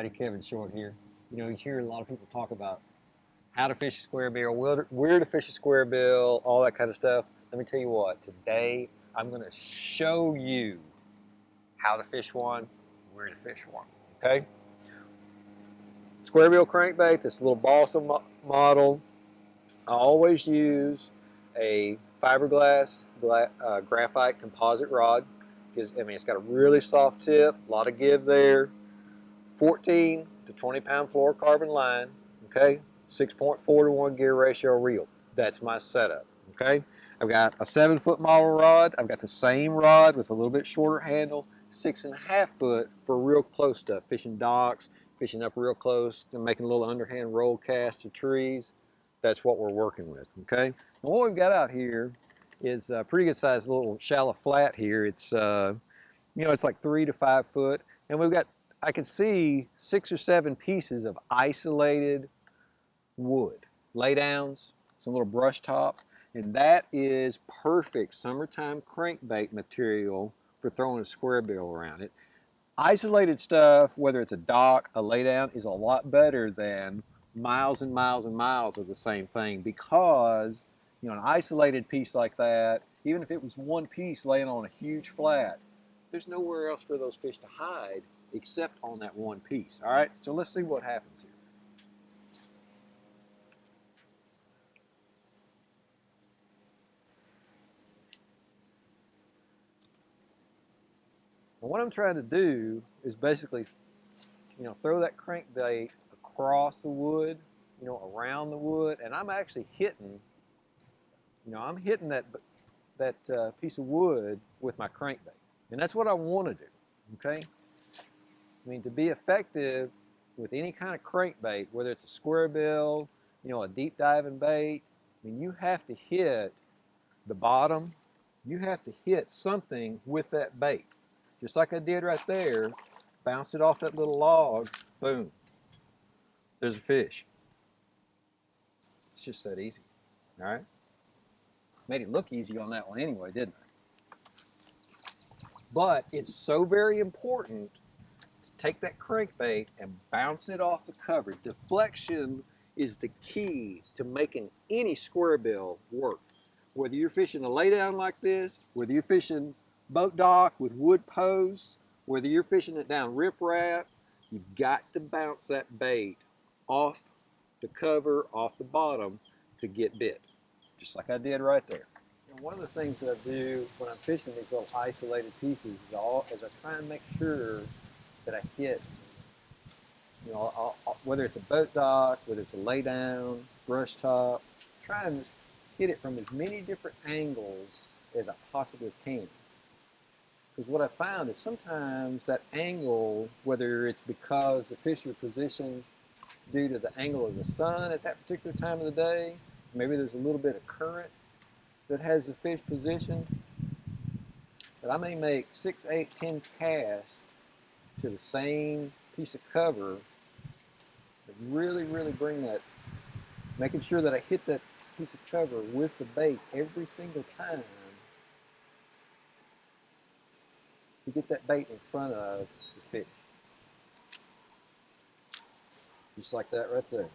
Kevin Short here. You know, you hear a lot of people talk about how to fish a square bill, where to fish a square bill, all that kind of stuff. Let me tell you what, today I'm going to show you how to fish one, where to fish one, okay? Square bill crankbait, this little balsa model. I always use a fiberglass graphite composite rod because, I mean, it's got a really soft tip, a lot of give there. 14 to 20 pound fluorocarbon line, okay? 6.4 to 1 gear ratio reel. That's my setup, okay? I've got a 7-foot model rod. I've got the same rod with a little bit shorter handle, 6.5 foot for real close stuff, fishing docks, fishing up real close, and making a little underhand roll cast to trees. That's what we're working with, okay? And what we've got out here is a pretty good sized little shallow flat here. It's, it's like 3 to 5 foot. And we've got, I can see 6 or 7 pieces of isolated wood, laydowns, some little brush tops, and that is perfect summertime crankbait material for throwing a square bill around it. Isolated stuff, whether it's a dock, a laydown, is a lot better than miles and miles and miles of the same thing because, you know, an isolated piece like that, even if it was one piece laying on a huge flat, there's nowhere else for those fish to hide except on that one piece. All right, so let's see what happens here. And what I'm trying to do is basically, throw that crankbait across the wood, around the wood, and I'm actually hitting, I'm hitting that piece of wood with my crankbait. And that's what I want to do, okay? I mean, to be effective with any kind of crankbait, whether it's a square bill, a deep diving bait, I mean, you have to hit the bottom. You have to hit something with that bait. Just like I did right there, bounce it off that little log, boom, there's a fish. It's just that easy, all right? Made it look easy on that one anyway, didn't I? But it's so very important to take that crankbait and bounce it off the cover. Deflection is the key to making any square bill work. Whether you're fishing a laydown like this, whether you're fishing boat dock with wood posts, whether you're fishing it down riprap, you've got to bounce that bait off the cover, off the bottom to get bit, just like I did right there. And one of the things that I do when I'm fishing these little isolated pieces is I try and make sure that I hit, whether it's a boat dock, whether it's a laydown, brush top, try and hit it from as many different angles as I possibly can. Because what I found is sometimes that angle, whether it's because the fish are positioned due to the angle of the sun at that particular time of the day, maybe there's a little bit of current that has the fish positioned, that I may make 6, 8, 10 casts to the same piece of cover and really, really bring that, making sure that I hit that piece of cover with the bait every single time to get that bait in front of the fish. Just like that right there.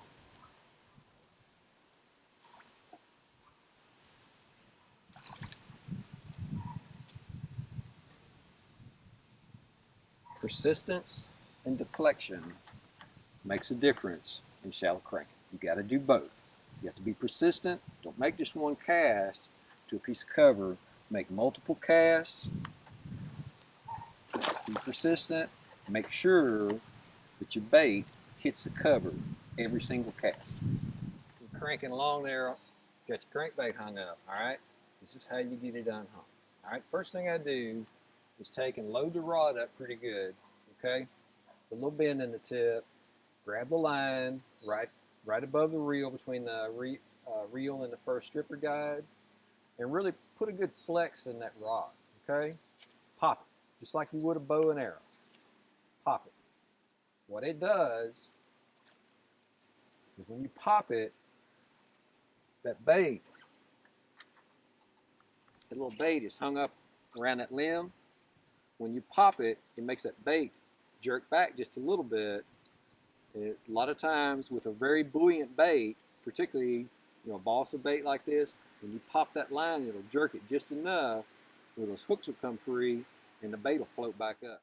Persistence and deflection makes a difference in shallow cranking. You got to do both. You have to be persistent. Don't make just one cast to a piece of cover. Make multiple casts. Be persistent. Make sure that your bait hits the cover every single cast. Keep cranking along there. Got your crankbait hung up, all right? This is how you get it unhung. All right, first thing I do is take and load the rod up pretty good, okay? A little bend in the tip. Grab the line right above the reel, between the reel and the first stripper guide, and really put a good flex in that rod, okay? Pop it, just like you would a bow and arrow. Pop it. What it does is when you pop it, that bait, that little bait is hung up around that limb. When you pop it, it makes that bait jerk back just a little bit, A lot of times with a very buoyant bait, particularly a balsa bait like this, when you pop that line, it'll jerk it just enough where those hooks will come free and the bait will float back up.